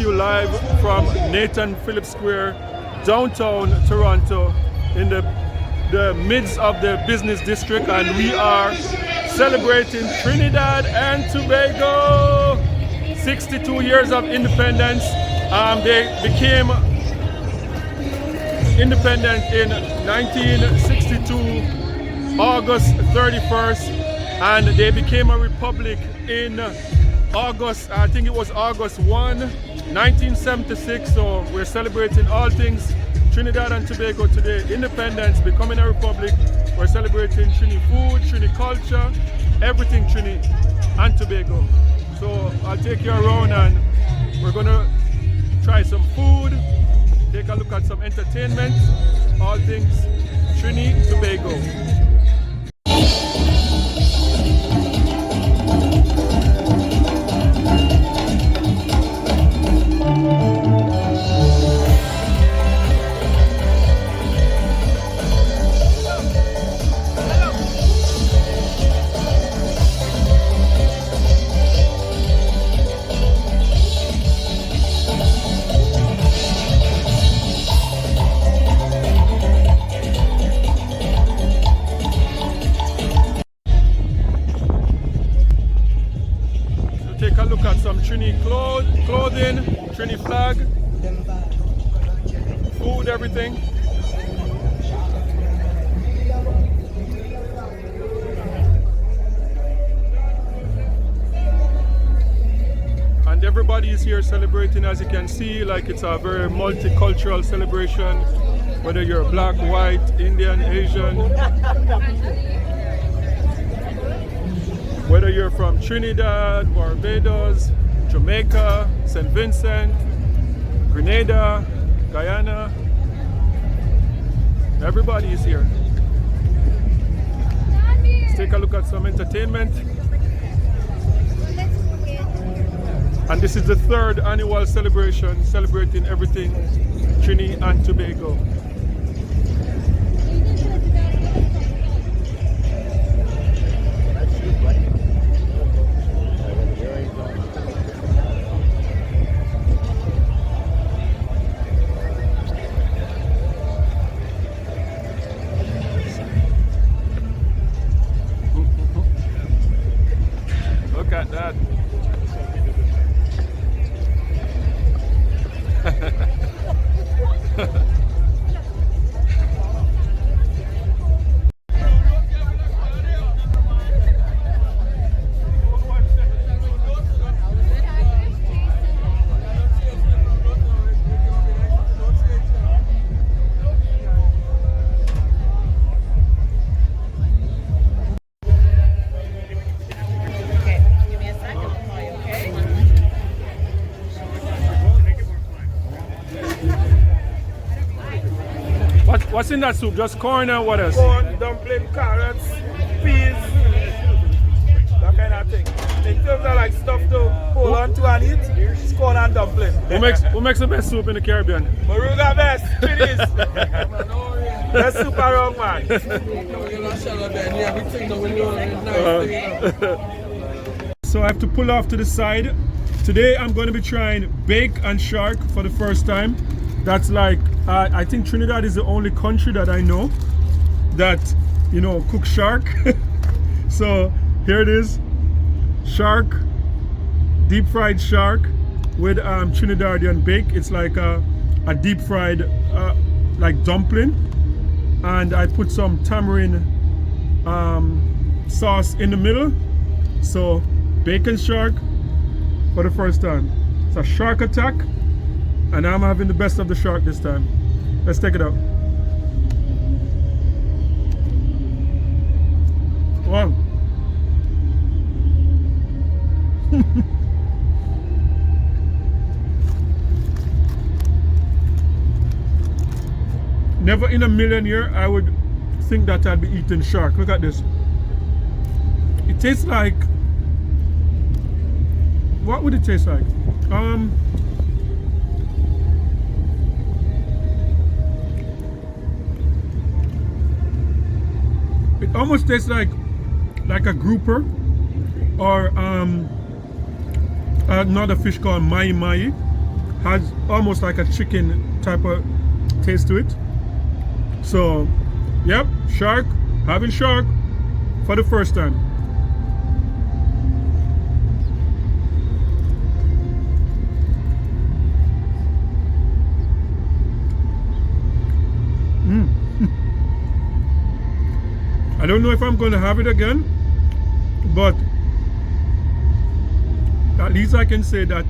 to you live from Nathan Phillips Square, downtown Toronto, in the midst of the business district, and we are celebrating Trinidad and Tobago. 62 years of independence. They became independent in 1962, August 31st, and they became a republic in August, I think it was August 1, 1976. So we're celebrating all things Trinidad and Tobago today. Independence, becoming a republic. We're celebrating Trini food, Trini culture, everything Trini and Tobago. So I'll take you around and we're gonna try some food, take a look at some entertainment, all things Trini, Tobago. Take a look at some Trini clothing, Trini flag, food, everything. And everybody is here celebrating, as you can see, like it's a very multicultural celebration, whether you're black, white, Indian, Asian. Whether you're from Trinidad, Barbados, Jamaica, St. Vincent, Grenada, Guyana, everybody is here. Let's take a look at some entertainment. And this is the third annual celebration, celebrating everything Trini and Tobago. Look at that. What's in that soup? Just corn and what else? Corn, dumpling, carrots, peas, that kind of thing. In terms of like stuff to hold on to and eat, it's corn and dumpling. Who makes the best soup in the Caribbean? Moruga best, Trinidad. Best soup around, man. So I have to pull off to the side. Today I'm going to be trying bake and shark for the first time. That's like, I think Trinidad is the only country that I know that, you know, cook shark. So here it is, shark, deep fried shark with Trinidadian bake. It's like a deep fried like dumpling, and I put some tamarind sauce in the middle. So bacon shark for the first time. It's a shark attack, and I'm having the best of the shark this time. Let's take it out. Wow. Never in a million years I would think that I'd be eating shark. Look at this. It tastes like, what would it taste like? It almost tastes like a grouper, or another fish called mai mai. has almost like a chicken type of taste to it. So, yep, shark, having shark for the first time. I don't know if I'm going to have it again, but at least I can say that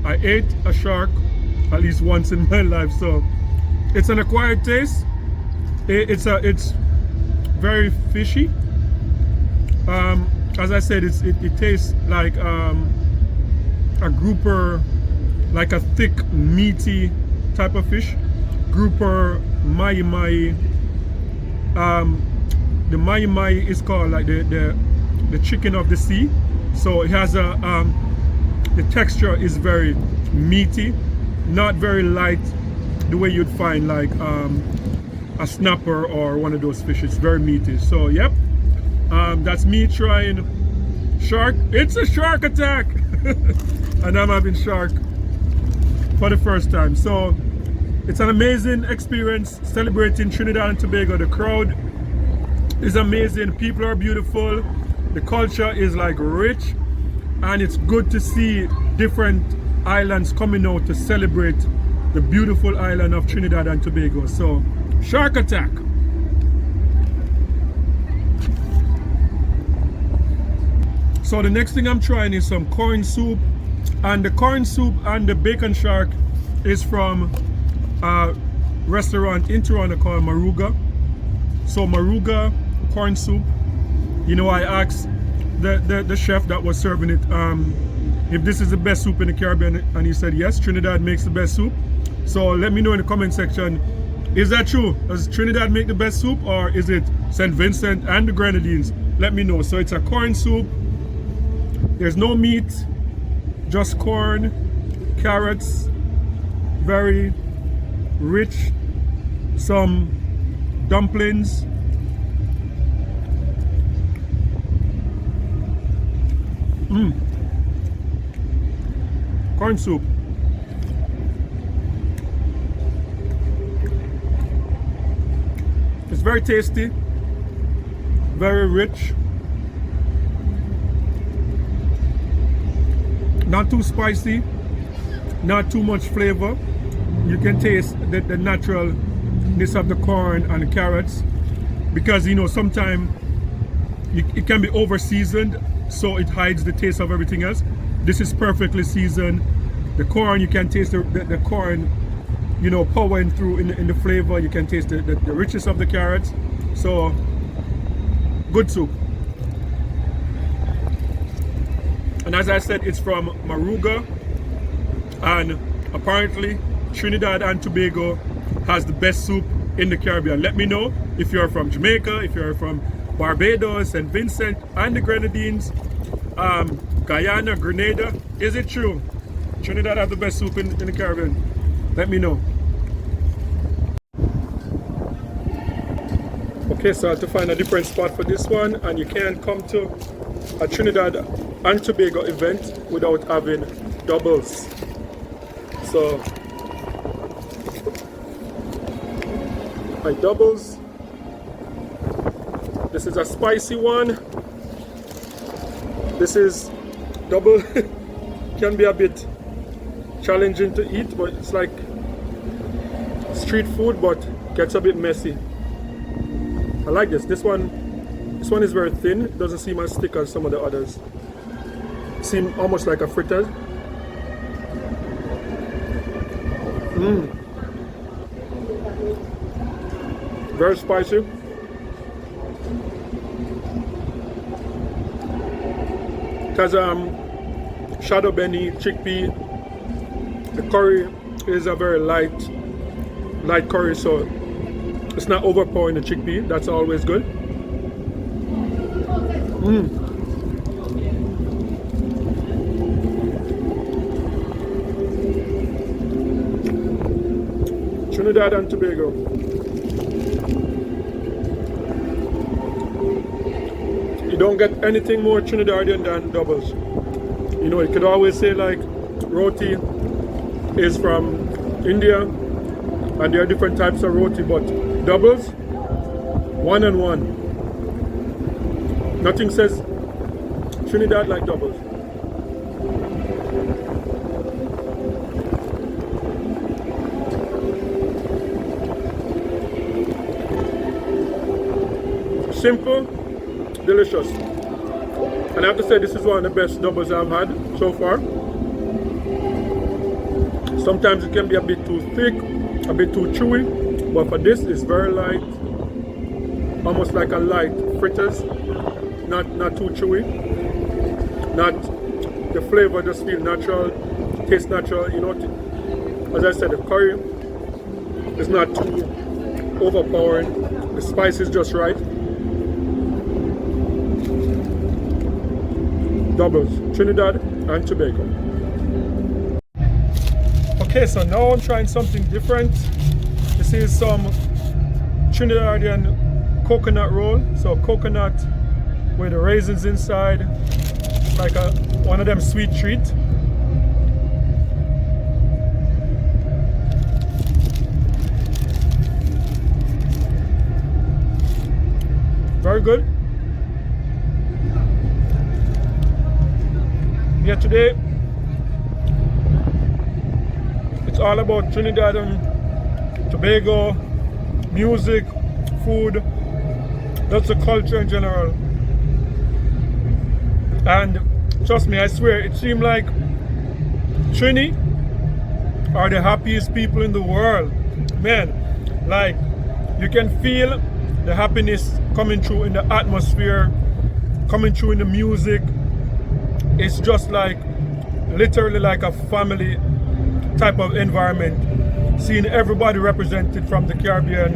I ate a shark at least once in my life. So it's an acquired taste. It's very fishy. As I said, it tastes like a grouper, like a thick, meaty type of fish. Grouper, mahi-mahi. The mahi-mahi is called like the chicken of the sea. So it has a the texture is very meaty, not very light, the way you'd find like a snapper or one of those fish. It's very meaty. So yep, that's me trying shark. It's a shark attack, and I'm having shark for the first time. So it's an amazing experience celebrating Trinidad and Tobago. The crowd is amazing, people are beautiful, the culture is like rich, and it's good to see different islands coming out to celebrate the beautiful island of Trinidad and Tobago. So, shark attack. So the next thing I'm trying is some corn soup, and the corn soup and the bacon shark is from a restaurant in Toronto called Maruga. So Maruga corn soup, you know, I asked the chef that was serving it if this is the best soup in the Caribbean, and he said yes, Trinidad makes the best soup. So let me know in the comment section, is that true? Does Trinidad make the best soup, or is it St. Vincent and the Grenadines? Let me know. So it's a corn soup, there's no meat, just corn, carrots, very rich, some dumplings, corn soup. It's very tasty, very rich, not too spicy, not too much flavor. You can taste the naturalness of the corn and the carrots, because you know sometimes it can be over seasoned, so it hides the taste of everything else. This is perfectly seasoned. The corn, you can taste the corn, you know, powering through in the flavor. You can taste the richness of the carrots. So good soup. And as I said, it's from Maruga, and apparently Trinidad and Tobago has the best soup in the Caribbean. Let me know if you're from Jamaica, if you're from Barbados, St. Vincent and the Grenadines, Guyana, Grenada. Is it true? Trinidad have the best soup in the Caribbean? Let me know. Okay, so I have to find a different spot for this one, and you can't come to a Trinidad and Tobago event without having doubles. So my doubles. This is a spicy one. This is double. Can be a bit challenging to eat, but it's like street food, but gets a bit messy. I like this. This one is very thin. It doesn't seem as thick as some of the others. Seem almost like a fritter. Very spicy. It has shadow benny, chickpea. The curry is a very light curry, so it's not overpowering the chickpea. That's always good. Trinidad and Tobago. You don't get anything more Trinidadian than doubles. You know, you could always say like roti is from India, and there are different types of roti, but doubles, 1 and 1. Nothing says Trinidad like doubles. Simple, delicious. And I have to say, this is one of the best doubles I've had so far. Sometimes it can be a bit too thick, a bit too chewy, but for this, it's very light, almost like a light fritters, not too chewy, not the flavor just feel natural, tastes natural. You know, as I said, the curry is not too overpowering, the spice is just right. Doubles, Trinidad and Tobago. Okay, so now I'm trying something different. This is some Trinidadian coconut roll. So coconut with the raisins inside, like one of them sweet treats. Very good. Yeah, today it's all about Trinidad and Tobago, music, food, that's the culture in general. And trust me, I swear, it seemed like Trini are the happiest people in the world. Man, like you can feel the happiness coming through in the atmosphere, coming through in the music. It's just like literally like a family type of environment. Seeing everybody represented from the Caribbean,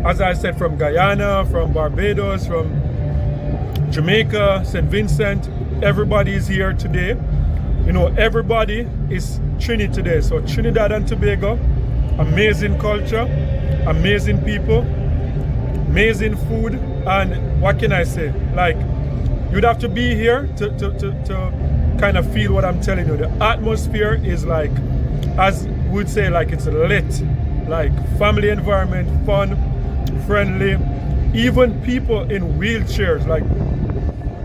as I said, from Guyana, from Barbados, from Jamaica, St. Vincent, everybody is here today. You know, everybody is Trini today. So Trinidad and Tobago, amazing culture, amazing people, amazing food, and what can I say? Like, you'd have to be here to kind of feel what I'm telling you. The atmosphere is like, as we'd say, like it's lit, like family environment, fun, friendly. Even people in wheelchairs, like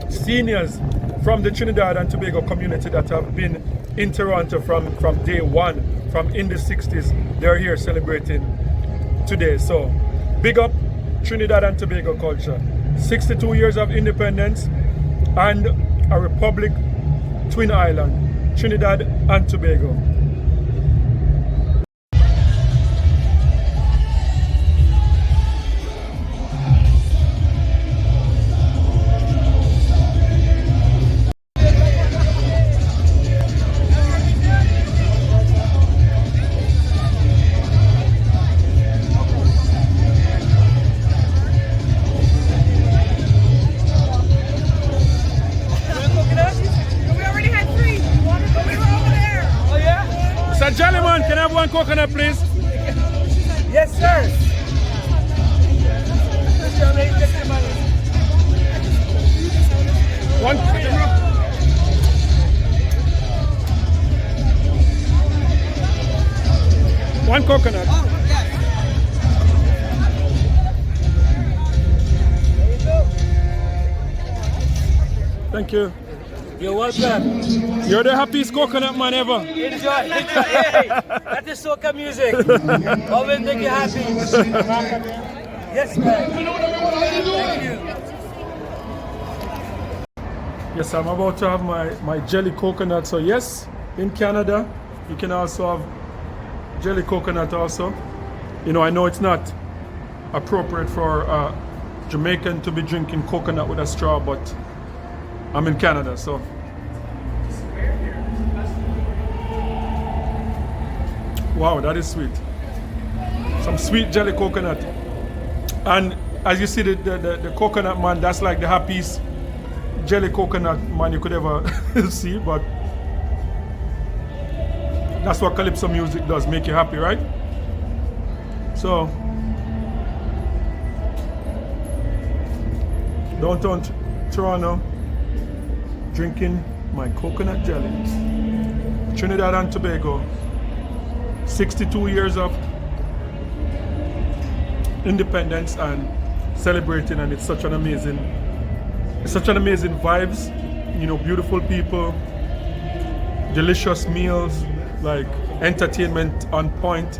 seniors from the Trinidad and Tobago community that have been in Toronto from day one, from in the 60s, they're here celebrating today. So big up Trinidad and Tobago culture. 62 years of independence and a republic, twin island, Trinidad and Tobago. Gentlemen, can I have one coconut, please? Yes, sir. One. One coconut. Thank you. You're welcome. You're the happiest coconut man ever. Enjoy. Hey, that is soca music. Always make you happy. Yes, man. Thank you. Yes, I'm about to have my jelly coconut. So yes, in Canada, you can also have jelly coconut also. You know, I know it's not appropriate for Jamaican to be drinking coconut with a straw, but I'm in Canada, so. Wow, that is sweet. Some sweet jelly coconut. And as you see, the coconut man, that's like the happiest jelly coconut man you could ever see, but that's what calypso music does, make you happy, right? So, downtown Toronto, drinking my coconut jelly. Trinidad and Tobago, 62 years of independence and celebrating, and it's such an amazing vibes, you know, beautiful people, delicious meals, like entertainment on point.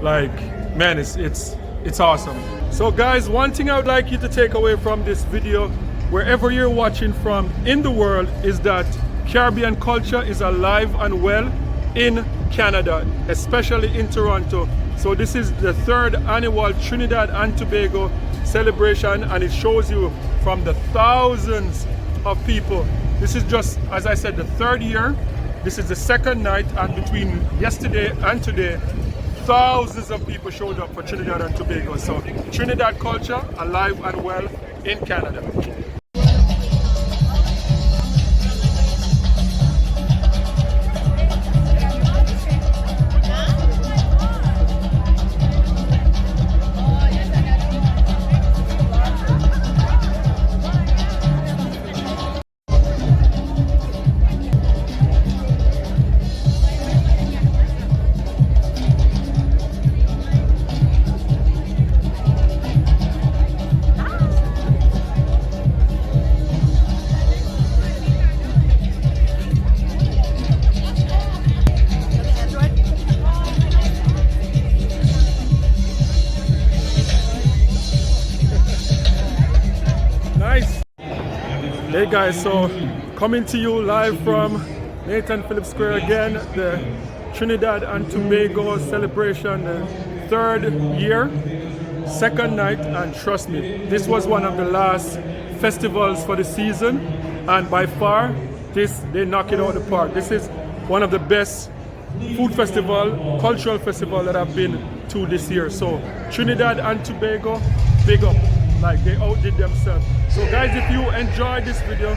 Like, man, it's awesome. So guys, one thing I would like you to take away from this video, wherever you're watching from in the world, is that Caribbean culture is alive and well in Canada, especially in Toronto. So this is the 3rd annual Trinidad and Tobago celebration, and it shows you from the thousands of people. This is just, as I said, the 3rd year. This is the 2nd night, and between yesterday and today, thousands of people showed up for Trinidad and Tobago. So Trinidad culture alive and well in Canada. Hey guys, so coming to you live from Nathan Phillips Square again, the Trinidad and Tobago celebration, the 3rd year, 2nd night, and trust me, this was one of the last festivals for the season, and by far, they knock it out of the park. This is one of the best food festival, cultural festival that I've been to this year. So Trinidad and Tobago, big up. Like, they outdid themselves. So guys, if you enjoyed this video,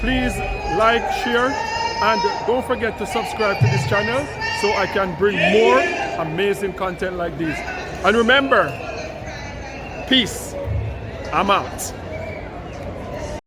please like, share, and don't forget to subscribe to this channel so I can bring more amazing content like this. And remember, peace. I'm out.